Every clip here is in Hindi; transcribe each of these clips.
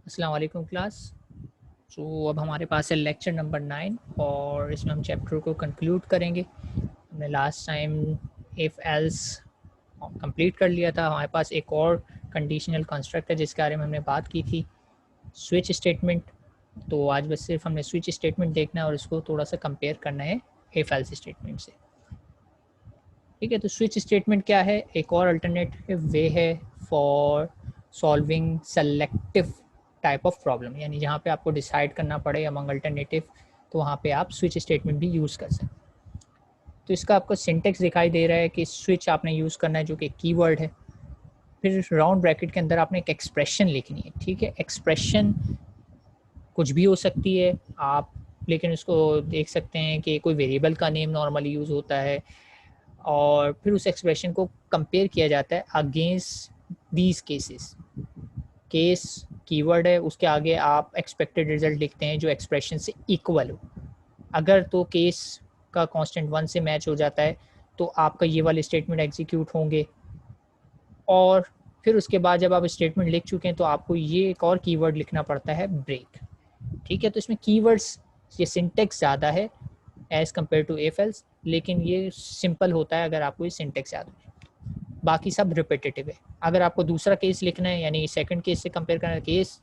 अस्सलाम वालेकुम क्लास। अब हमारे पास है लेक्चर नंबर 9 और इसमें हम चैप्टर को कंक्लूड करेंगे। हमने last time if else complete कर लिया था। हमारे पास एक और कंडीशनल कंस्ट्रक्ट है जिसके बारे में हमने बात की थी, स्विच स्टेटमेंट। तो आज बस सिर्फ हमने स्विच स्टेटमेंट देखना है और इसको थोड़ा सा कंपेयर करना है इफ़ एल्स स्टेटमेंट से। ठीक है, तो स्विच स्टेटमेंट क्या है? एक और अल्टरनेटिव वे है for solving selective type of problem, यानी जहाँ पे आपको डिसाइड करना पड़े अमंग अल्टरनेटिव, तो वहाँ पे आप स्विच स्टेटमेंट भी यूज़ कर सकते हैं। तो इसका आपको सिंटेक्स दिखाई दे रहा है कि स्विच आपने यूज़ करना है जो कि कीवर्ड है। फिर राउंड ब्रैकेट के अंदर आपने एक एक्सप्रेशन लिखनी है। ठीक है, एक्सप्रेशन कुछ भी हो सकती है आप, लेकिन उसको देख सकते हैं कि कोई वेरिएबल का नेम नॉर्मली यूज़ होता है और फिर उस एक्सप्रेशन को कंपेयर किया जाता है against these cases. Case keyword है, उसके आगे आप एक्सपेक्टेड रिजल्ट लिखते हैं जो एक्सप्रेशन से इक्वल हो। अगर तो केस का कांस्टेंट 1 से मैच हो जाता है तो आपका ये वाले स्टेटमेंट एग्जीक्यूट होंगे, और फिर उसके बाद जब आप स्टेटमेंट लिख चुके हैं तो आपको ये एक और कीवर्ड लिखना पड़ता है, ब्रेक। ठीक है, तो इसमें कीवर्ड्स ये सिंटेक्स ज़्यादा है as compare to if else, लेकिन ये सिंपल होता है अगर आपको ये सिंटेक्स याद हो। बाकी सब रिपीटेटिव है। अगर आपको दूसरा केस लिखना है, यानी सेकंड केस से कंपेयर करना है, केस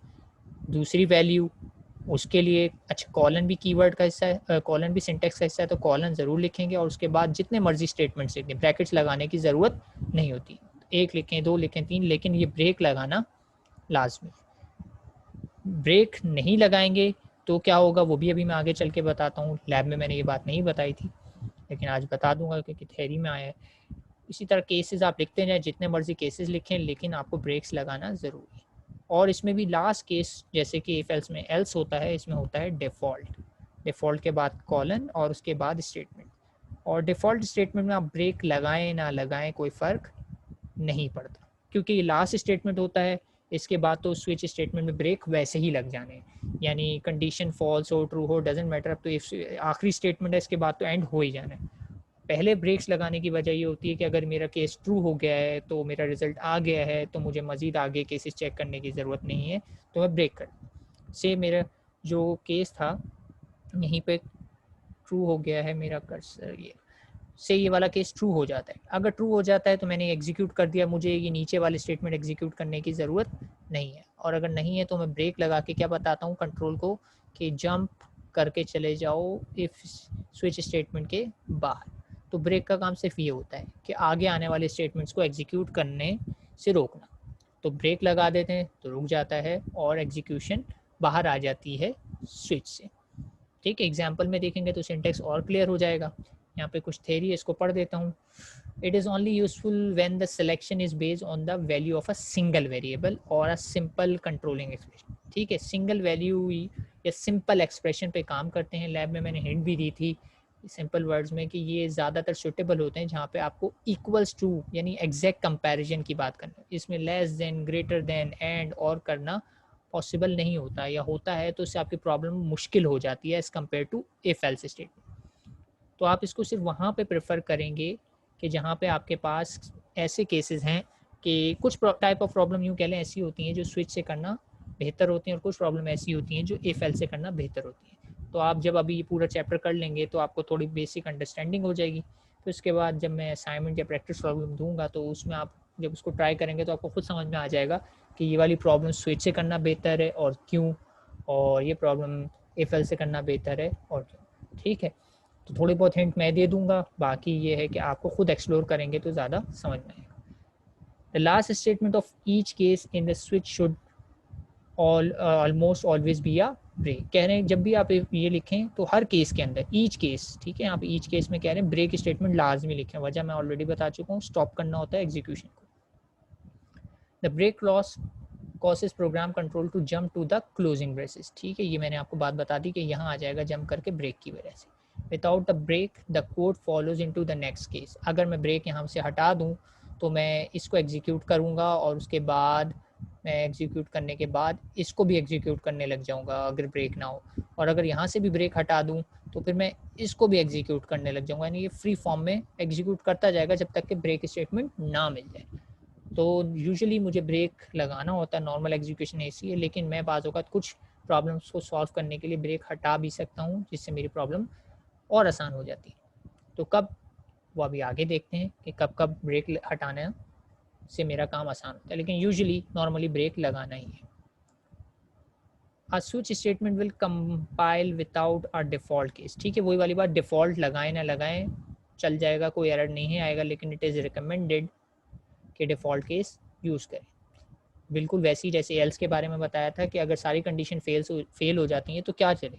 दूसरी वैल्यू, उसके लिए अच्छा कॉलन भी कीवर्ड का हिस्सा है, कॉलन भी सिंटेक्स का हिस्सा है, तो कॉलन ज़रूर लिखेंगे और उसके बाद जितने मर्जी स्टेटमेंट्स लिखें, ब्रैकेट्स लगाने की ज़रूरत नहीं होती। एक लिखें, दो लिखें, तीन, लेकिन ये ब्रेक लगाना लाजमी। ब्रेक नहीं लगाएंगे तो क्या होगा वो भी अभी मैं आगे चल के बताता हूँ। लैब में मैंने ये बात नहीं बताई थी लेकिन आज बता दूंगा क्योंकि थ्योरी में आया है। इसी तरह केसेस आप लिखते जाएं, जितने मर्जी केसेस लिखें, लेकिन आपको ब्रेक्स लगाना ज़रूरी है। और इसमें भी लास्ट केस जैसे कि इफ एल्स में एल्स होता है, इसमें होता है डिफ़ॉल्ट। डिफ़ॉल्ट के बाद कॉलन और उसके बाद स्टेटमेंट। और डिफ़ॉल्ट स्टेटमेंट में आप ब्रेक लगाएं ना लगाएं कोई फ़र्क नहीं पड़ता, क्योंकि ये लास्ट स्टेटमेंट होता है। इसके बाद तो स्विच स्टेटमेंट में ब्रेक वैसे ही लग जाने हैं, यानी कंडीशन फॉल्स हो ट्रू हो डजेंट मैटर। अब तो इफ आखिरी स्टेटमेंट है, इसके बाद तो एंड हो ही जाना है। पहले ब्रेक्स लगाने की वजह ये होती है कि अगर मेरा केस ट्रू हो गया है तो मेरा रिजल्ट आ गया है, तो मुझे मज़ीद आगे केसेस चेक करने की ज़रूरत नहीं है, तो मैं ब्रेक कर। से मेरा जो केस था यहीं पे ट्रू हो गया है, मेरा कर्सर ये वाला केस ट्रू हो जाता है। अगर ट्रू हो जाता है तो मैंने एग्जीक्यूट कर दिया, मुझे ये नीचे वाले स्टेटमेंट एग्जीक्यूट करने की ज़रूरत नहीं है। और अगर नहीं है तो मैं ब्रेक लगा के क्या बताता हूँ कंट्रोल को कि जंप करके चले जाओ इफ़ स्विच स्टेटमेंट के बाहर। तो ब्रेक का काम सिर्फ ये होता है कि आगे आने वाले स्टेटमेंट्स को एग्जीक्यूट करने से रोकना। तो ब्रेक लगा देते हैं तो रुक जाता है और एग्जीक्यूशन बाहर आ जाती है स्विच से। ठीक है, एग्जाम्पल में देखेंगे तो सिंटेक्स और क्लियर हो जाएगा। यहाँ पे कुछ थेरी है, इसको पढ़ देता हूँ। It is only useful when the selection is based on the value of a single variable और अ सिंपल कंट्रोलिंग एक्सप्रेशन। ठीक है, सिंगल वैल्यू या सिंपल एक्सप्रेशन पे काम करते हैं। लैब में मैंने हिंट भी दी थी सिंपल वर्ड्स में कि ये ज़्यादातर सुटेबल होते हैं जहाँ पे आपको इक्वल्स टू यानी एग्जैक्ट कंपैरिजन की बात करना है। इसमें less than, greater than, and और करना पॉसिबल नहीं होता, या होता है तो इससे आपकी प्रॉब्लम मुश्किल हो जाती है as compare to if else statement. तो आप इसको सिर्फ वहाँ पे प्रेफर करेंगे कि जहाँ पे आपके पास ऐसे केसेस हैं कि कुछ टाइप ऑफ प्रॉब्लम यूँ कह लें ऐसी होती हैं जो स्विच से करना बेहतर होती हैं, और कुछ प्रॉब्लम ऐसी होती हैं जो इफ एल से करना बेहतर होती हैं। तो आप जब अभी ये पूरा चैप्टर कर लेंगे तो आपको थोड़ी बेसिक अंडरस्टैंडिंग हो जाएगी। तो इसके बाद जब मैं असाइनमेंट या प्रैक्टिस प्रॉब्लम दूंगा तो उसमें आप जब उसको ट्राई करेंगे तो आपको खुद समझ में आ जाएगा कि ये वाली प्रॉब्लम स्विच से करना बेहतर है और क्यों, और ये प्रॉब्लम इफ एल से करना बेहतर है और क्यों। ठीक है, तो थोड़ी बहुत हिंट मैं दे दूंगा, बाकी ये है कि आपको खुद एक्सप्लोर करेंगे तो ज़्यादा समझ में आएगा। The last statement of each case in the switch should almost always be a break. कह रहे हैं जब भी आप ये लिखें तो हर केस के अंदर ईच केस, ठीक है, यहाँ पे ईच केस में कह रहे हैं ब्रेक स्टेटमेंट लाजमी लिखें। वजह मैं ऑलरेडी बता चुका हूँ, स्टॉप करना होता है एग्जीक्यूशन को। The break loss causes program control to jump to the closing braces. ठीक है, ये मैंने आपको बात बता दी कि यहाँ आ जाएगा जंप करके ब्रेक की वजह से। Without the break the code follows into the next case. अगर मैं ब्रेक यहाँ से हटा दूँ तो मैं इसको एग्जीक्यूट करूँगा और उसके बाद मैं एग्जीक्यूट करने के बाद इसको भी एग्जीक्यूट करने लग जाऊँगा अगर ब्रेक ना हो। और अगर यहाँ से भी ब्रेक हटा दूँ तो फिर मैं इसको भी एग्जीक्यूट करने लग जाऊँगा, यानी ये फ्री फॉर्म में एग्जीक्यूट करता जाएगा जब तक कि ब्रेक स्टेटमेंट ना मिल जाए। तो यूजुअली मुझे ब्रेक लगाना होता है, नॉर्मल एग्जीक्यूशन ऐसी है, लेकिन मैं बाज़ औक़ात कुछ प्रॉब्लम्स को सॉल्व करने के लिए ब्रेक हटा भी सकता हूँ, जिससे मेरी प्रॉब्लम और आसान हो जाती है। तो कब, वो अभी आगे देखते हैं कि कब ब्रेक हटाने से मेरा काम आसान होता है, लेकिन यूजुअली नॉर्मली ब्रेक लगाना ही है। A switch statement will compile without a default case. ठीक है, वही वाली बात, डिफ़ॉल्ट लगाएँ ना लगाएँ चल जाएगा, कोई एरर नहीं आएगा, लेकिन इट इज़ रिकमेंडेड कि डिफ़ॉल्ट केस यूज़ करें। बिल्कुल वैसे ही जैसे एल्स के बारे में बताया था कि अगर सारी कंडीशन फेल हो जाती हैं तो क्या चले,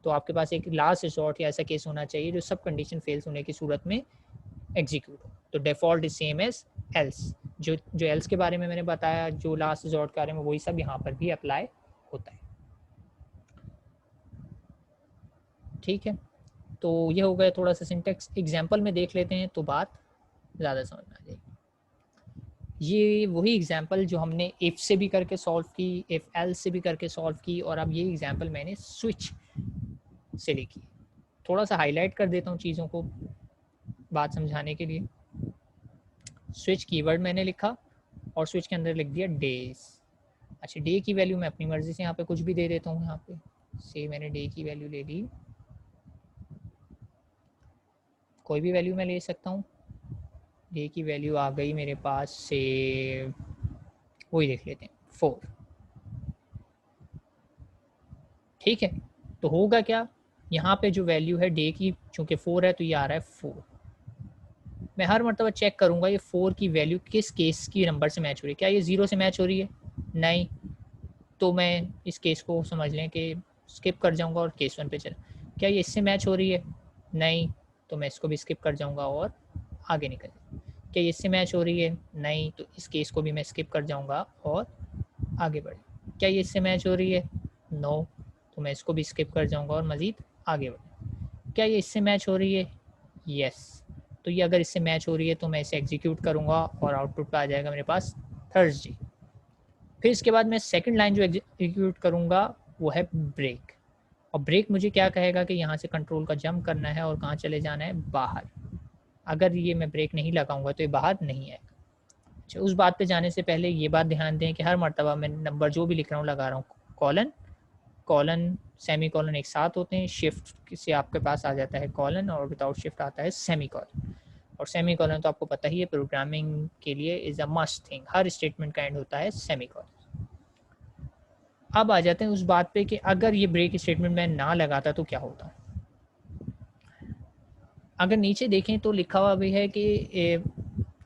तो आपके पास एक लास्ट रिसॉर्ट या ऐसा केस होना चाहिए जो सब कंडीशन फेल्स होने की सूरत में एग्जीक्यूट हो। तो default is same as else. जो एल्स के बारे में मैंने बताया, जो लास्ट रिसॉर्ट के बारे में, वही सब यहाँ पर भी अप्लाई होता है। ठीक है, तो ये हो गया थोड़ा सा सिंटेक्स। एग्जाम्पल में देख लेते हैं तो बात ज़्यादा समझ में आ जाएगी। ये वही एग्जाम्पल जो हमने इफ़ से भी करके सॉल्व की, इफ़ एल्स से भी करके सॉल्व की, और अब ये एग्जाम्पल मैंने स्विच से लिखी। थोड़ा सा हाईलाइट कर देता हूँ चीज़ों को बात समझाने के लिए। स्विच कीवर्ड मैंने लिखा और स्विच के अंदर लिख दिया डेज। अच्छा, डे की वैल्यू मैं अपनी मर्ज़ी से यहाँ पे कुछ भी दे देता हूँ। यहाँ पे से मैंने डे की वैल्यू ले ली, कोई भी वैल्यू मैं ले सकता हूँ। डे की वैल्यू आ गई मेरे पास से, वही देख लेते हैं, 4। ठीक है, तो होगा क्या, यहाँ पे जो वैल्यू है डे की, चूँकि 4 है तो ये आ रहा है 4। मैं हर मर्तबा चेक करूँगा ये 4 की वैल्यू किस केस की नंबर से मैच हो रही है। क्या ये 0 से मैच हो रही है? नहीं, तो मैं इस केस को समझ लें कि स्किप कर जाऊँगा और केस 1 पे चला। क्या ये इससे मैच हो रही है? नहीं, तो मैं इसको भी स्किप कर जाऊँगा और आगे निकल जाऊँगा। क्या ये इससे मैच हो रही है? नहीं, तो इस केस को भी मैं स्किप कर जाऊँगा और आगे बढ़। क्या ये इससे मैच हो रही है? नो, तो मैं इसको भी स्किप कर जाऊँगा और मज़ीद आगे बढ़। क्या ये इससे मैच हो रही है? यस, तो ये अगर इससे मैच हो रही है तो मैं इसे एग्जीक्यूट करूँगा और आउटपुट पे आ जाएगा मेरे पास थर्सडे। फिर इसके बाद मैं सेकंड लाइन जो एग्जीक्यूट करूँगा वो है ब्रेक, और ब्रेक मुझे क्या कहेगा कि यहाँ से कंट्रोल का जंप करना है और कहाँ चले जाना है, बाहर। अगर ये मैं ब्रेक नहीं लगाऊंगा तो ये बाहर नहीं आएगा। अच्छा, उस बात पे जाने से पहले ये बात ध्यान दें कि हर मर्तबा मैं नंबर जो भी लिख रहा हूँ लगा रहा हूँ कॉलन, कॉलन, सेमी कॉलन एक साथ होते हैं। शिफ्ट से आपके पास आ जाता है कॉलन और विदाउट शिफ्ट आता है सेमी कॉलन। और सेमी कॉलन तो आपको पता ही है, प्रोग्रामिंग के लिए is a must thing, her statement का एंड होता है सेमी कॉलन। अब आ जाते हैं उस बात पे कि अगर ये ब्रेक स्टेटमेंट मैं ना लगाता तो क्या होता। अगर नीचे देखें तो लिखा हुआ भी है कि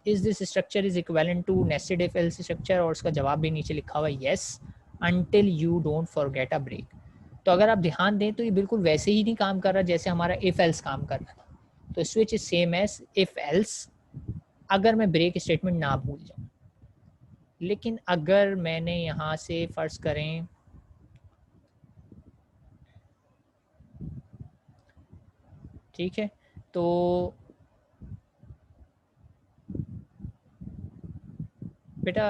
is this structure is equivalent to nested if else structure, और उसका जवाब भी नीचे लिखा हुआ है yes until you don't forget a break. तो अगर आप ध्यान दें तो ये बिल्कुल वैसे ही नहीं काम कर रहा जैसे हमारा इफ़ एल्स काम कर रहा था। तो switch is same as if else अगर मैं ब्रेक स्टेटमेंट ना भूल जाऊँ। लेकिन अगर मैंने यहाँ से फ़र्ज़ करें ठीक है, तो बेटा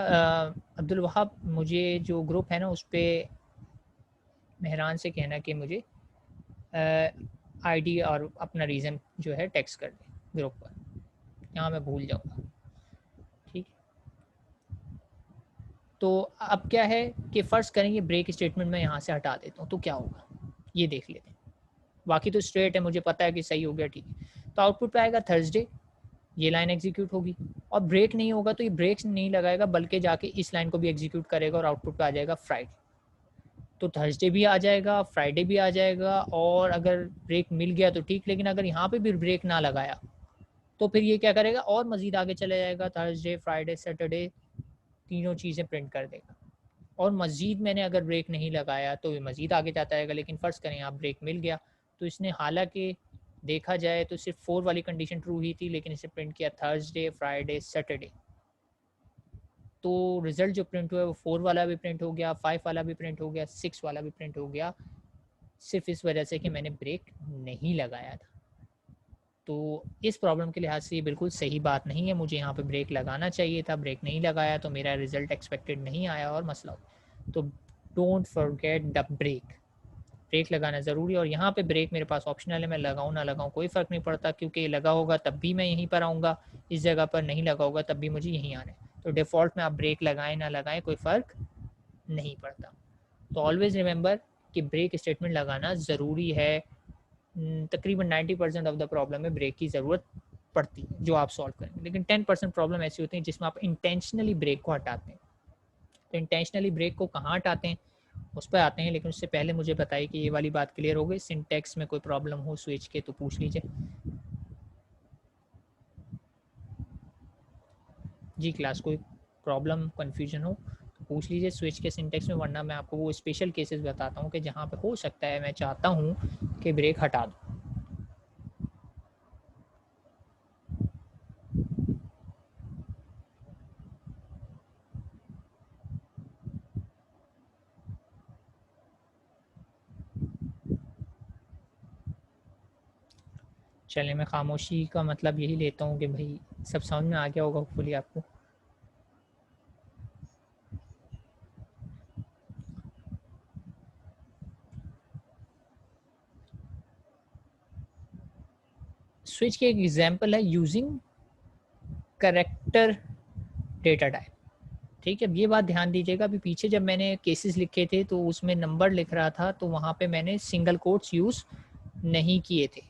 अब्दुल वहाब, मुझे जो ग्रुप है ना उस पर मेहरान से कहना कि मुझे आईडी और अपना रीज़न जो है टेक्स्ट कर दें ग्रुप पर, यहाँ मैं भूल जाऊँगा। ठीक, तो अब क्या है कि फ़र्ज़ करेंगे ब्रेक स्टेटमेंट मैं यहाँ से हटा देता हूँ तो क्या होगा, ये देख लेते हैं। बाकी तो स्ट्रेट है, मुझे पता है कि सही हो गया, ठीक है। तो आउटपुट पे आएगा थर्सडे, ये लाइन एग्जीक्यूट होगी, और ब्रेक नहीं होगा तो ये ब्रेक नहीं लगाएगा बल्कि जाके इस लाइन को भी एग्जीक्यूट करेगा और आउटपुट पे आ जाएगा फ्राइडे। तो थर्सडे भी आ जाएगा, फ्राइडे भी आ जाएगा, और अगर ब्रेक मिल गया तो ठीक, लेकिन अगर यहाँ पे भी ब्रेक ना लगाया तो फिर ये क्या करेगा और मज़ीद आगे चले जाएगा, थर्सडे, फ्राइडे, सैटरडे, तीनों चीज़ें प्रिंट कर देगा। और मज़ीद मैंने अगर ब्रेक नहीं लगाया तो ये मज़ीद आगे जाता रहेगा। लेकिन फ़र्ज़ करें आप ब्रेक मिल गया तो इसने, हालांकि देखा जाए तो सिर्फ 4 वाली कंडीशन ट्रू ही थी, लेकिन इसे प्रिंट किया थर्सडे, फ्राइडे, सैटरडे। तो रिज़ल्ट जो प्रिंट हुआ है वो 4 वाला भी प्रिंट हो गया, 5 वाला भी प्रिंट हो गया, 6 वाला भी प्रिंट हो गया, सिर्फ इस वजह से कि मैंने ब्रेक नहीं लगाया था। तो इस प्रॉब्लम के लिहाज से ये बिल्कुल सही बात नहीं है, मुझे यहाँ पे ब्रेक लगाना चाहिए था, ब्रेक नहीं लगाया तो मेरा रिज़ल्ट एक्सपेक्टेड नहीं आया और मसला हो। तो don't forget the break, break लगाना ज़रूरी है। और यहाँ पे ब्रेक मेरे पास ऑप्शनल है, मैं लगाऊँ ना लगाऊँ कोई फ़र्क नहीं पड़ता, क्योंकि लगा होगा तब भी मैं यहीं पर आऊँगा, इस जगह पर नहीं लगा होगा तब भी मुझे यहीं आना है। तो डिफ़ॉल्ट में आप ब्रेक लगाएं ना लगाएं कोई फ़र्क नहीं पड़ता। तो ऑलवेज़ रिमेंबर कि ब्रेक स्टेटमेंट लगाना ज़रूरी है। तकरीबन 90% ऑफ द प्रॉब्लम में ब्रेक की ज़रूरत पड़ती है जो आप सॉल्व करेंगे, लेकिन 10% प्रॉब्लम ऐसी होती है जिसमें आप इंटेंशनली ब्रेक को हटाते हैं। तो इंटेंशनली ब्रेक को कहाँ हटाते हैं उस पर आते हैं, लेकिन उससे पहले मुझे बताइए कि ये वाली बात क्लियर हो गई। सिंटैक्स में कोई प्रॉब्लम हो स्विच के तो पूछ लीजिए। जी क्लास, कोई प्रॉब्लम कन्फ्यूजन हो तो पूछ लीजिए स्विच के सिंटैक्स में, वरना मैं आपको वो स्पेशल केसेस बताता हूँ कि जहाँ पे हो सकता है मैं चाहता हूँ कि ब्रेक हटा दूँ। चलिए, मैं खामोशी का मतलब यही लेता हूँ कि भाई सब समझ में आ गया होगा होपफुली आपको। स्विच की एक एग्जांपल है यूजिंग करेक्टर डेटा टाइप। ठीक है, अब ये बात ध्यान दीजिएगा, अभी पीछे जब मैंने केसेस लिखे थे तो उसमें नंबर लिख रहा था तो वहाँ पे मैंने सिंगल कोट्स यूज़ नहीं किए थे।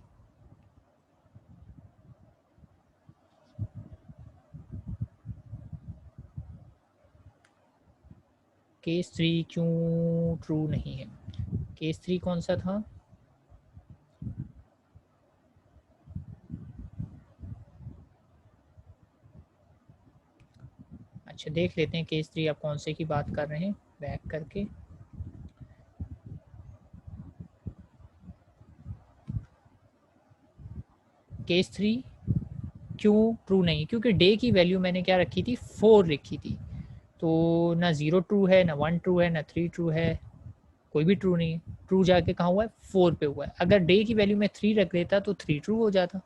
केस 3 क्यों ट्रू नहीं है? केस 3 कौन सा था? अच्छा, देख लेते हैं केस 3 आप कौन से की बात कर रहे हैं, बैक करके। केस 3 क्यों ट्रू नहीं? क्योंकि डे की वैल्यू मैंने क्या रखी थी, 4 रखी थी। तो ना 0 ट्रू है, ना 1 ट्रू है, ना 3 ट्रू है, कोई भी ट्रू नहीं है। ट्रू जाके कहाँ हुआ है, 4 पे हुआ है। अगर डे की वैल्यू में 3 रख देता तो 3 ट्रू हो जाता।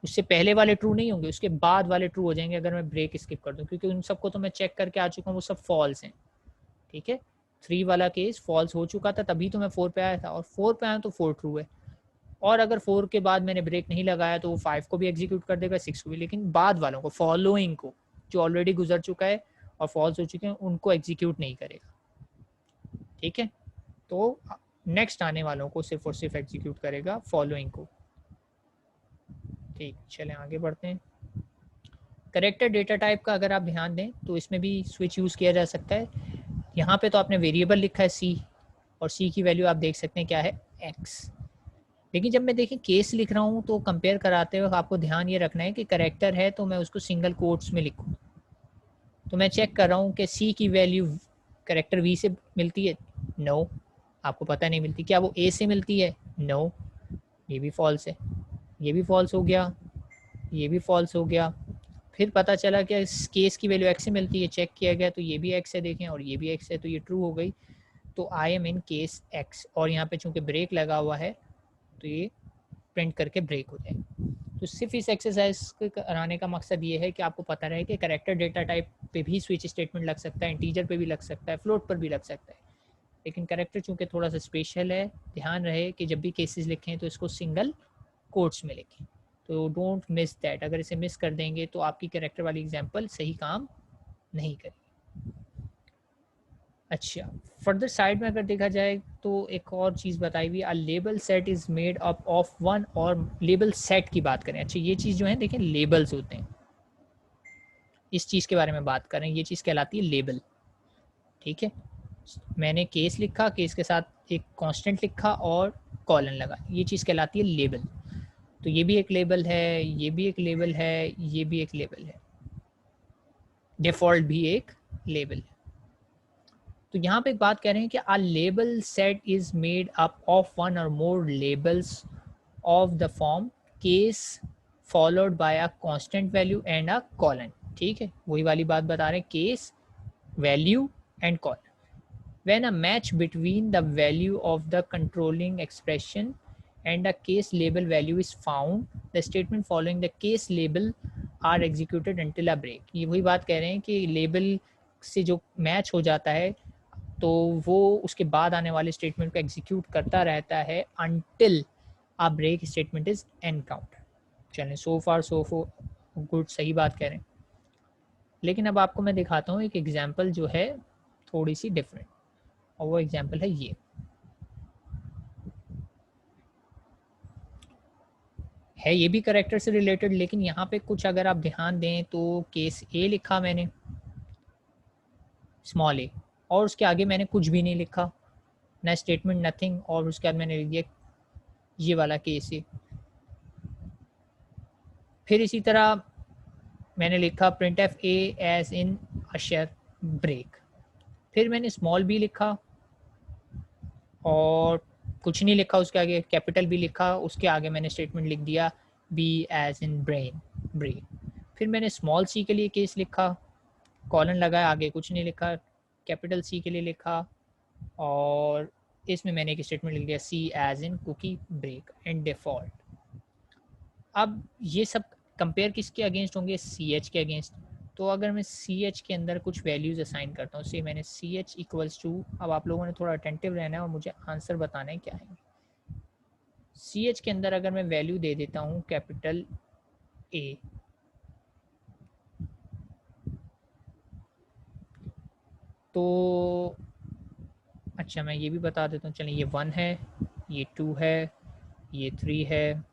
उससे पहले वाले ट्रू नहीं होंगे, उसके बाद वाले ट्रू हो जाएंगे अगर मैं ब्रेक स्किप कर दूं, क्योंकि उन सबको तो मैं चेक करके आ चुका हूँ, वो सब फॉल्स हैं। ठीक है, 3 वाला केस फॉल्स हो चुका था, तभी तो मैं 4 पे आया था, और 4 पे आया तो 4 ट्रू है। और अगर 4 के बाद मैंने ब्रेक नहीं लगाया तो वो 5 को भी एग्जीक्यूट कर देगा, 6 को भी, लेकिन बाद वालों को, फॉलोइंग को, जो ऑलरेडी गुजर चुका है और फॉल्स हो चुके हैं, उनको एग्जीक्यूट नहीं करेगा। ठीक है, तो नेक्स्ट आने वालों को सिर्फ और सिर्फ एग्जीक्यूट करेगा फॉलोइंग को। ठीक, चलें आगे बढ़ते हैं। करेक्टर डेटा टाइप का अगर आप ध्यान दें तो इसमें भी स्विच यूज़ किया जा सकता है। यहाँ पे तो आपने वेरिएबल लिखा है सी, और सी की वैल्यू आप देख सकते हैं क्या है, एक्स। लेकिन जब मैं देखिए केस लिख रहा हूँ तो कंपेयर कराते वक्त आपको ध्यान ये रखना है कि करेक्टर है तो मैं उसको सिंगल कोट्स में लिखूँ। तो मैं चेक कर रहा हूँ कि सी की वैल्यू करेक्टर वी से मिलती है, नो, आपको पता नहीं मिलती। क्या वो ए से मिलती है, नो, ये भी फॉल्स है, ये भी फॉल्स हो गया, ये भी फॉल्स हो गया। फिर पता चला कि इस केस की वैल्यू एक्स से मिलती है, चेक किया गया तो ये भी एक्स है, देखें, और ये भी एक्स है, तो ये ट्रू हो गई। तो I am in case x, और यहाँ पे चूंकि ब्रेक लगा हुआ है तो ये प्रिंट करके ब्रेक हो जाए। तो सिर्फ इस एक्सरसाइज को कराने का मकसद ये है कि आपको पता रहे कि करेक्टर डेटा टाइप पे भी स्विच स्टेटमेंट लग सकता है, इंटीजर पे भी लग सकता है, फ्लोट पर भी लग सकता है। लेकिन करेक्टर चूंकि थोड़ा सा स्पेशल है, ध्यान रहे कि जब भी केसेस लिखें तो इसको सिंगल कोट्स में लिखें। तो डोंट मिस दैट, अगर इसे मिस कर देंगे तो आपकी कैरेक्टर वाली एग्जांपल सही काम नहीं करेगी। अच्छा, फर्दर साइड में अगर देखा जाए तो एक और चीज़ बताई हुई, a label set is made up of one, और लेबल सेट की बात करें। अच्छा, ये चीज़ जो है देखें, लेबल्स होते हैं, इस चीज़ के बारे में बात करें, ये चीज़ कहलाती है लेबल। ठीक है, मैंने केस लिखा, केस के साथ एक कांस्टेंट लिखा और कॉलन लगा, ये चीज़ कहलाती है लेबल। तो ये भी एक लेबल है, ये भी एक लेबल है, ये भी एक लेबल है, डिफ़ॉल्ट भी एक लेबल है। तो यहाँ पे एक बात कह रहे हैं कि a label set is made up of one or more labels of the form case followed by a constant value and a colon। ठीक है, वही वाली बात बता रहे हैं, case, value and colon। When a match between the value of the controlling expression and a case label value is found, the statement following the case label are executed until a break। ये वही बात कह रहे हैं कि लेबल से जो मैच हो जाता है तो वो उसके बाद आने वाले स्टेटमेंट को एग्जीक्यूट करता रहता है until a break statement is encounter. चलें, सो फार सो गुड, सही बात कह रहे हैं। लेकिन अब आपको मैं दिखाता हूँ एक एग्जांपल जो है थोड़ी सी डिफरेंट, और वो एग्जांपल है ये। है ये भी करेक्टर से रिलेटेड, लेकिन यहाँ पे कुछ अगर आप ध्यान दें तो केस ए लिखा मैंने, स्मॉल ए, और उसके आगे मैंने कुछ भी नहीं लिखा, ना स्टेटमेंट नथिंग, और उसके बाद मैंने लिख दिया ये वाला केस ए। फिर इसी तरह मैंने लिखा print F A as in usher break. फिर मैंने स्मॉल बी लिखा और कुछ नहीं लिखा, उसके आगे कैपिटल बी लिखा, उसके आगे मैंने स्टेटमेंट लिख दिया B as in brain break. फिर मैंने स्मॉल सी के लिए केस लिखा, कॉलन लगाया, आगे कुछ नहीं लिखा, कैपिटल सी के लिए लिखा, और इसमें मैंने एक स्टेटमेंट लिख दिया C as in cookie break and default. अब ये सब कंपेयर किसके अगेंस्ट होंगे? सी एच के अगेंस्ट। तो अगर मैं सी एच के अंदर कुछ वैल्यूज़ असाइन करता हूँ, से मैंने सी एच इक्वल्स टू, अब आप लोगों ने थोड़ा अटेंटिव रहना है और मुझे आंसर बताना है क्या है। सी एच के अंदर अगर मैं वैल्यू दे देता हूँ कैपिटल ए, तो अच्छा मैं ये भी बता देता हूँ, चलिए ये 1 है, ये 2 है, ये 3 है,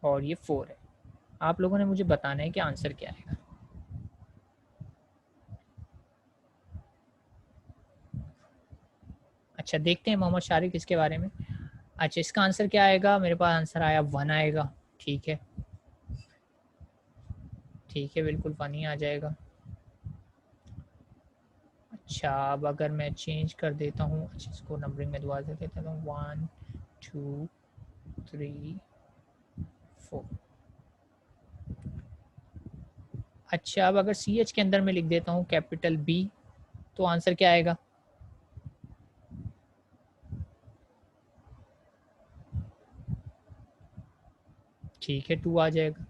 और ये 4 है। आप लोगों ने मुझे बताना है कि आंसर क्या आएगा। अच्छा देखते हैं मोहम्मद शारिक इसके बारे में। अच्छा इसका आंसर क्या आएगा? मेरे पास आंसर आया 1 आएगा। ठीक है, ठीक है, बिल्कुल 1 ही आ जाएगा। अच्छा अब अगर मैं चेंज कर देता हूँ, अच्छा इसको नंबरिंग में दोबारा दे देता हूँ, 1 2 3 4। अच्छा अब अगर सी एच के अंदर मैं लिख देता हूँ कैपिटल बी, तो आंसर क्या आएगा? ठीक है 2 आ जाएगा।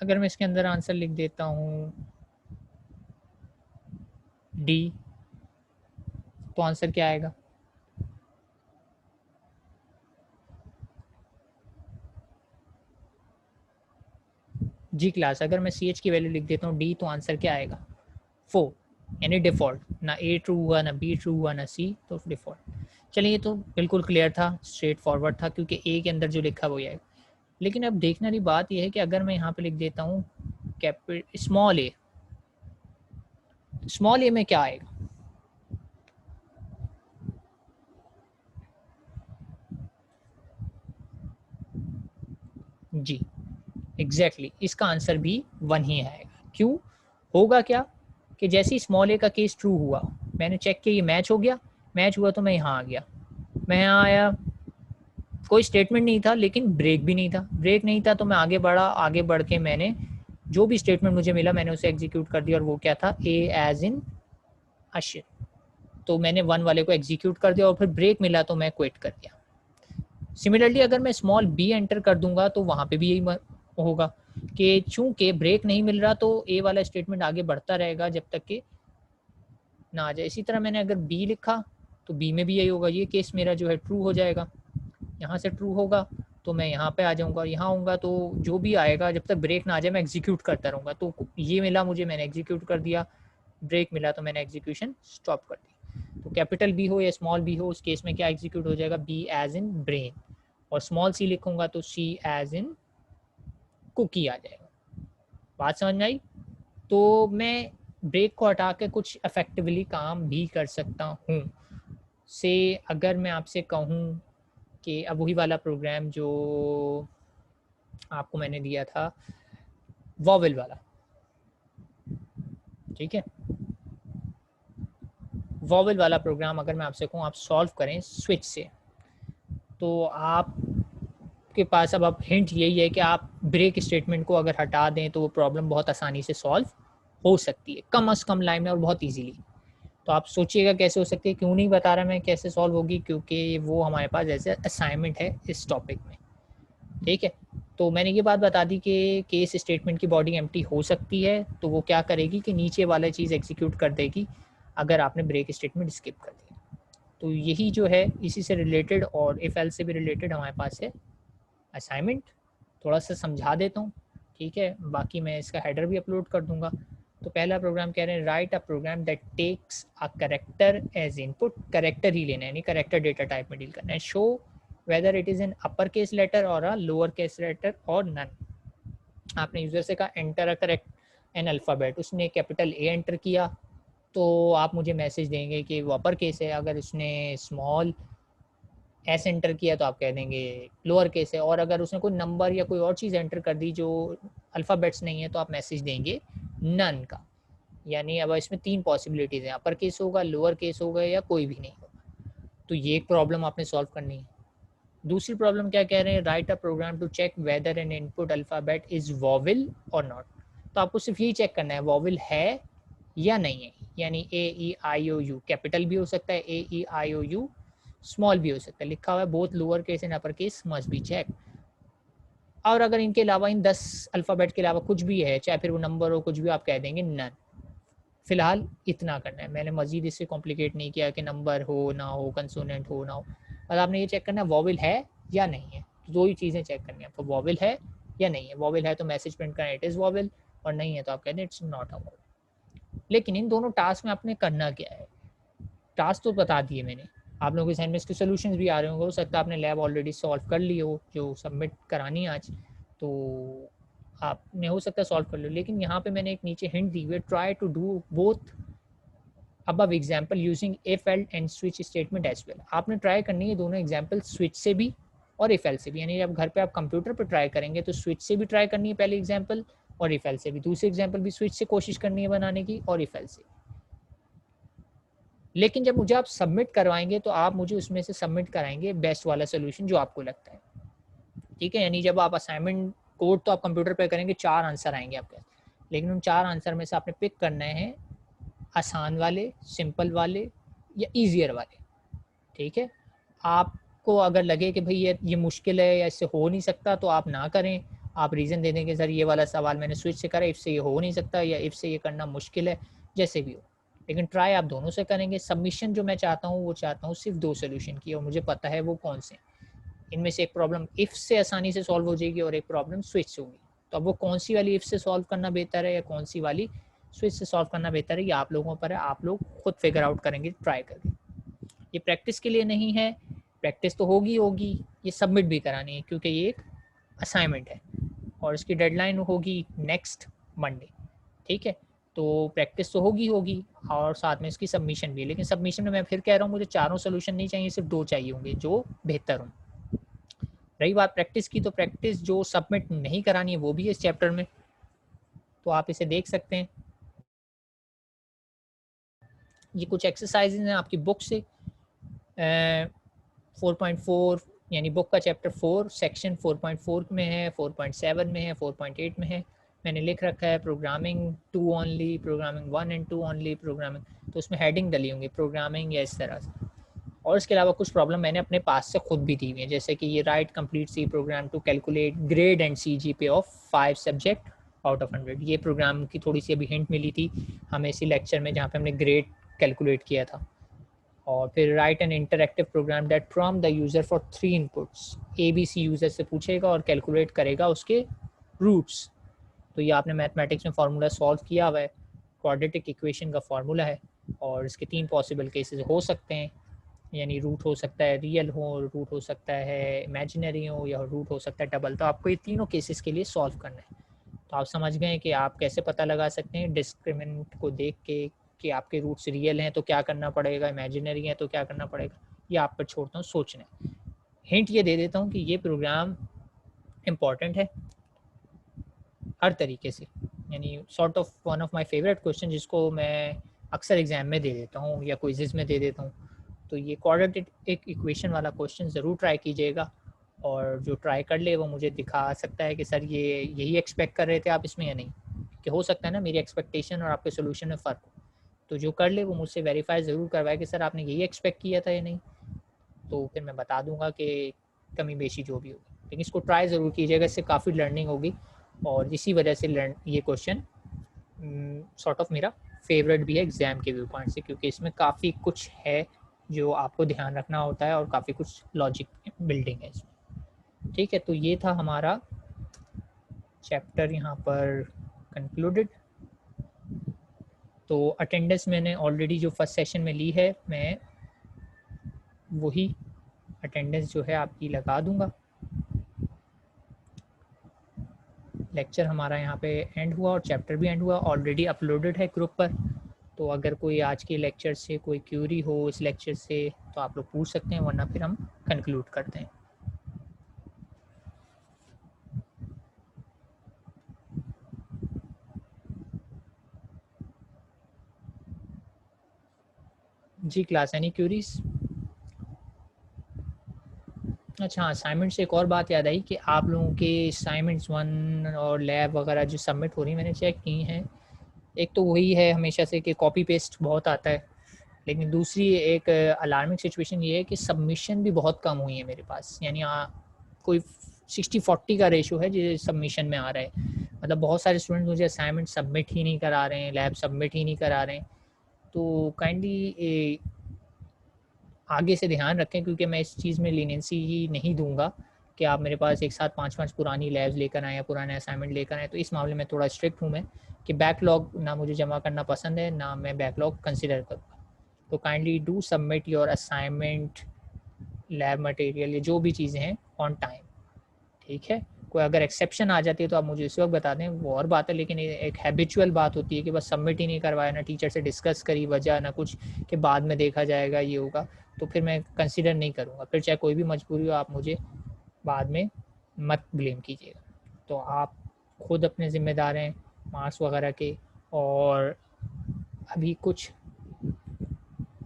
अगर मैं इसके अंदर आंसर लिख देता हूँ डी, तो आंसर क्या आएगा? जी क्लास, अगर मैं सी एच की वैल्यू लिख देता हूँ डी, तो आंसर क्या आएगा? 4, यानी डिफ़ॉल्ट। ना ए ट्रू हुआ, ना बी ट्रू हुआ, ना सी, तो डिफ़ॉल्ट। चलिए ये तो बिल्कुल क्लियर था, स्ट्रेट फॉरवर्ड था, क्योंकि ए के अंदर जो लिखा वो आएगा। लेकिन अब देखने वाली बात यह है कि अगर मैं यहाँ पे लिख देता हूँ कैपिटल स्मॉल ए में क्या आएगा? जी एग्जैक्टली इसका आंसर भी 1 ही आएगा। क्यों? होगा क्या कि जैसे ही स्मॉल ए का केस ट्रू हुआ, मैंने चेक किया ये मैच हो गया, मैच हुआ तो मैं यहाँ आ गया, मैं यहाँ आया, कोई स्टेटमेंट नहीं था लेकिन ब्रेक भी नहीं था, ब्रेक नहीं था तो मैं आगे बढ़ा, आगे बढ़ के मैंने जो भी स्टेटमेंट मुझे मिला मैंने उसे एग्जीक्यूट कर दिया, और वो क्या था? ए एज इन अशिर। तो मैंने 1 वाले को एग्जीक्यूट कर दिया और फिर ब्रेक मिला तो मैं क्विट कर दिया। सिमिलरली अगर मैं स्मॉल बी एंटर कर दूंगा तो वहाँ पे भी यही होगा कि चूंकि ब्रेक नहीं मिल रहा तो ए वाला स्टेटमेंट आगे बढ़ता रहेगा जब तक कि ना आ जाए। इसी तरह मैंने अगर बी लिखा तो बी में भी यही होगा, ये केस मेरा जो है ट्रू हो जाएगा। यहाँ से ट्रू होगा तो मैं यहाँ पे आ जाऊँगा, यहाँ आऊँगा तो जो भी आएगा जब तक ब्रेक ना आ जाए मैं एग्जीक्यूट करता रहूँगा। तो ये मिला मुझे, मैंने एग्जीक्यूट कर दिया, ब्रेक मिला तो मैंने एग्जीक्यूशन स्टॉप कर दी। तो कैपिटल बी हो या स्मॉल बी हो, उस केस में क्या एग्जीक्यूट हो जाएगा? बी एज इन ब्रेन, और स्मॉल सी लिखूंगा तो सी एज इन कुकी आ जाएगा। बात समझ में आई? तो मैं ब्रेक को हटा के कुछ इफेक्टिवली काम भी कर सकता हूँ। से अगर मैं आपसे कहूँ कि अब वही वाला प्रोग्राम जो आपको मैंने दिया था वॉवेल वाला, ठीक है, वॉवेल वाला प्रोग्राम अगर मैं आपसे कहूँ आप सॉल्व करें स्विच से, तो आप के पास अब हिंट यही है कि आप ब्रेक स्टेटमेंट को अगर हटा दें तो वो प्रॉब्लम बहुत आसानी से सॉल्व हो सकती है, कम से कम लाइन में और बहुत इजीली। तो आप सोचिएगा कैसे हो सकती है, क्यों नहीं बता रहा मैं कैसे सॉल्व होगी, क्योंकि वो हमारे पास ऐसे असाइनमेंट है इस टॉपिक में। ठीक है, तो मैंने ये बात बता दी कि केस स्टेटमेंट की बॉडी एम्प्टी हो सकती है, तो वो क्या करेगी कि नीचे वाला चीज़ एग्जीक्यूट कर देगी अगर आपने ब्रेक स्टेटमेंट स्किप कर दिया। तो यही जो है इसी से रिलेटेड और इफ एल्स से भी रिलेटेड हमारे पास है असाइनमेंट, थोड़ा सा समझा देता हूँ। ठीक है, बाकी मैं इसका हेडर भी अपलोड कर दूंगा। तो पहला प्रोग्राम कह रहे हैं write a program that takes a character as input, character ही लेना है, यानी करेक्टर डेटा टाइप में डील करना है। Show whether it is an upper case letter or a lower case letter or none. आपने यूज़र से कहा enter a correct an alphabet, उसने कैपिटल ए एंटर किया तो आप मुझे मैसेज देंगे कि वो अपर केस है। अगर उसने स्मॉल एस एंटर किया तो आप कह देंगे लोअर केस है। और अगर उसने कोई नंबर या कोई और चीज़ एंटर कर दी जो अल्फ़ाबेट्स नहीं है तो आप मैसेज देंगे नन का। यानी अब इसमें 3 पॉसिबिलिटीज़ हैं, अपर केस होगा, लोअर केस होगा या कोई भी नहीं होगा। तो ये एक प्रॉब्लम आपने सॉल्व करनी है। दूसरी प्रॉब्लम क्या कह रहे हैं, write a program to check whether an input alphabet is vowel और नॉट। तो आपको सिर्फ यही चेक करना है वॉवल है या नहीं है, यानी ए ई आई ओ यू कैपिटल भी हो सकता है, ए ई आई ओ यू स्मॉल भी हो सकता है, लिखा हुआ है both lower case and upper case must be check. और अगर इनके अलावा इन 10 अल्फ़ाबेट के अलावा कुछ भी है, चाहे फिर वो नंबर हो कुछ भी, आप कह देंगे नन। फिलहाल इतना करना है, मैंने मजीद इससे कॉम्प्लिकेट नहीं किया कि नंबर हो ना हो, कंसोनेंट हो ना हो, बस आपने ये चेक करना है वॉवल है या नहीं है। तो 2 ही चीज़ें चेक करनी है आपको, वॉवल है या नहीं है। वॉवल है तो मैसेज प्रिंट करना इट इज़ वॉवल, और नहीं है तो आप कहते हैं इट्स नॉट अ वॉवल। लेकिन इन दोनों टास्क में आपने करना क्या है, टास्क तो बता दिए मैंने, आप लोगों के साइड में इसके सोल्यूशंस भी आ रहे होंगे, हो सकता है आपने लैब ऑलरेडी सॉल्व कर ली हो जो सबमिट करानी है आज, तो आपने हो सकता है सॉल्व कर लो। लेकिन यहाँ पे मैंने एक नीचे हिंट दी हुई है, try to do both above example using if else and switch statement as well। आपने ट्राई करनी है दोनों एग्जाम्पल, स्विच से भी और if else से भी। यानी जब घर पे आप कंप्यूटर पर ट्राई करेंगे तो स्विच से भी ट्राई करनी है पहले एग्जाम्पल, और if else से भी। दूसरी एग्जाम्पल भी स्विच से कोशिश करनी है बनाने की और if else से। लेकिन जब मुझे आप सबमिट करवाएंगे तो आप मुझे उसमें से सबमिट कराएंगे बेस्ट वाला सोल्यूशन जो आपको लगता है, ठीक है। यानी जब आप असाइनमेंट कोड तो आप कंप्यूटर पर करेंगे, 4 आंसर आएंगे आपके, लेकिन उन 4 आंसर में से आपने पिक करना है आसान वाले, सिंपल वाले या ईजियर वाले, ठीक है। आपको अगर लगे कि भाई ये मुश्किल है या इससे हो नहीं सकता तो आप ना करें, आप रीज़न दे दें कि सर ये वाला सवाल मैंने स्विच से करा, इफ से ये हो नहीं सकता या इफ से ये करना मुश्किल है, जैसे भी हो। लेकिन ट्राई आप दोनों से करेंगे। सबमिशन जो मैं चाहता हूँ वो चाहता हूँ सिर्फ 2 सोल्यूशन की, और मुझे पता है वो कौन से हैं। इनमें से एक प्रॉब्लम इफ़ से आसानी से सॉल्व हो जाएगी और एक प्रॉब्लम स्विच से होगी। तो अब वो कौन सी वाली इफ़ से सॉल्व करना बेहतर है या कौन सी वाली स्विच से सॉल्व करना बेहतर है, ये आप लोगों पर है, आप लोग खुद फिगर आउट करेंगे ट्राई करके। ये प्रैक्टिस के लिए नहीं है, प्रैक्टिस तो होगी, ये सबमिट भी करानी है क्योंकि ये एक असाइनमेंट है और इसकी डेडलाइन होगी नेक्स्ट मंडे, ठीक है। तो प्रैक्टिस तो होगी और साथ में इसकी सबमिशन भी है। लेकिन सबमिशन में मैं फिर कह रहा हूँ मुझे चारों सोल्यूशन नहीं चाहिए, सिर्फ 2 चाहिए होंगे जो बेहतर हों। रही बात प्रैक्टिस की, तो प्रैक्टिस जो सबमिट नहीं करानी है वो भी है इस चैप्टर में, तो आप इसे देख सकते हैं। ये कुछ एक्सरसाइजेज हैं आपकी बुक से, 4.4 यानी बुक का चैप्टर 4 सेक्शन 4.4 में है, 4.7 में है, 4.8 में है। मैंने लिख रखा है programming 2 only, programming 1 and 2 only, programming, तो उसमें हेडिंग डली होंगी प्रोग्रामिंग या इस तरह से। और इसके अलावा कुछ प्रॉब्लम मैंने अपने पास से खुद भी दी हुई है, जैसे कि ये write complete C program to calculate grade and CGPA of 5 subject out of 100। ये प्रोग्राम की थोड़ी सी अभी हिंट मिली थी हमें इसी लेक्चर में जहाँ पे हमने ग्रेड कैलकुलेट किया था। और फिर write an interactive program that prompt the user for 3 inputs, ABC user से पूछेगा और कैलकुलेट करेगा उसके रूट्स। तो ये आपने मैथमेटिक्स में फार्मूला सॉल्व किया हुआ है, क्वाड्रेटिक इक्वेशन का फार्मूला है, और इसके 3 पॉसिबल केसेस हो सकते हैं, यानी रूट हो सकता है रियल हो, रूट हो सकता है इमेजिनरी हो, या रूट हो सकता है डबल। तो आपको ये तीनों केसेस के लिए सॉल्व करना है। तो आप समझ गए कि आप कैसे पता लगा सकते हैं डिस्क्रिमिनेंट को देख के कि आपके रूट्स रियल हैं तो क्या करना पड़ेगा, इमेजिनरी हैं तो क्या करना पड़ेगा। ये आप पर छोड़ता हूँ सोचने। हिंट ये दे देता हूँ कि ये प्रोग्राम इम्पॉर्टेंट है हर तरीके से, यानी sort of one of my favourite question जिसको मैं अक्सर एग्जाम में दे देता हूँ या क्विज़ेस में दे देता हूँ। तो ये क्वाड्रेटिक इक्वेशन वाला क्वेश्चन ज़रूर ट्राई कीजिएगा, और जो ट्राई कर ले वो मुझे दिखा सकता है कि सर ये यही एक्सपेक्ट कर रहे थे आप इसमें या नहीं, कि हो सकता है ना मेरी एक्सपेक्टेशन और आपके सोल्यूशन में फ़र्क हो। तो जो कर ले वो मुझसे वेरीफाई ज़रूर करवाए कि सर आपने यही एक्सपेक्ट किया था या नहीं, तो फिर मैं बता दूंगा कि कमी बेशी जो भी होगी। लेकिन इसको ट्राई ज़रूर कीजिएगा, इससे काफ़ी लर्निंग होगी, और इसी वजह से ये क्वेश्चन सॉर्ट ऑफ मेरा फेवरेट भी है एग्ज़ाम के व्यू पॉइंट से, क्योंकि इसमें काफ़ी कुछ है जो आपको ध्यान रखना होता है और काफ़ी कुछ लॉजिक बिल्डिंग है इसमें, ठीक है। तो ये था हमारा चैप्टर यहाँ पर कंक्लूडेड। तो अटेंडेंस मैंने ऑलरेडी जो फर्स्ट सेशन में ली है, मैं वही अटेंडेंस जो है आपकी लगा दूंगा। लेक्चर हमारा यहाँ पे एंड हुआ और चैप्टर भी एंड हुआ, ऑलरेडी अपलोडेड है ग्रुप पर। तो अगर कोई आज के लेक्चर से कोई क्यूरी हो इस लेक्चर से तो आप लोग पूछ सकते हैं, वरना फिर हम कंक्लूड करते हैं। जी क्लास, एनी क्यूरीज? अच्छा, असाइनमेंट से एक और बात याद आई कि आप लोगों के असाइनमेंट्स 1 और लैब वगैरह जो सबमिट हो रही मैंने चेक की हैं। एक तो वही है हमेशा से कि कॉपी पेस्ट बहुत आता है, लेकिन दूसरी एक अलार्मिंग सिचुएशन ये है कि सबमिशन भी बहुत कम हुई है मेरे पास। यानी कोई 60-40 का रेशो है जो सबमिशन में आ रहा है। मतलब बहुत सारे स्टूडेंट मुझे असाइनमेंट सबमिट ही नहीं करा रहे हैं, लैब सबमिट ही नहीं करा रहे हैं। तो काइंडली आगे से ध्यान रखें, क्योंकि मैं इस चीज़ में लीनियंसी ही नहीं दूंगा कि आप मेरे पास एक साथ 5-5 पुरानी लैब्स लेकर आएँ या पुराने असाइनमेंट लेकर आएँ। तो इस मामले में थोड़ा स्ट्रिक्ट हूँ मैं कि बैकलॉग ना मुझे जमा करना पसंद है, ना मैं बैकलॉग कंसिडर करूँगा। तो kindly do submit your assignment, lab material, ये जो भी चीज़ें हैं ऑन टाइम, ठीक है। कोई अगर एक्सेप्शन आ जाती है तो आप मुझे इस वक्त बता दें, वो और बात है। लेकिन एक हैबिचुअल बात होती है कि बस सबमिट ही नहीं करवाया, ना टीचर से डिस्कस करी वजह, ना कुछ कि बाद में देखा जाएगा ये होगा, तो फिर मैं कंसिडर नहीं करूँगा। फिर चाहे कोई भी मजबूरी हो, आप मुझे बाद में मत ब्लेम कीजिएगा। तो आप खुद अपने ज़िम्मेदार हैं मार्क्स वगैरह के। और अभी कुछ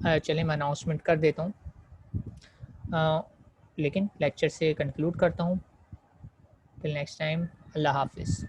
चलें मैं अनाउंसमेंट कर देता हूँ, लेकिन लेक्चर से कंक्लूड करता हूँ। टिल नेक्स्ट टाइम, अल्लाह हाफिज़।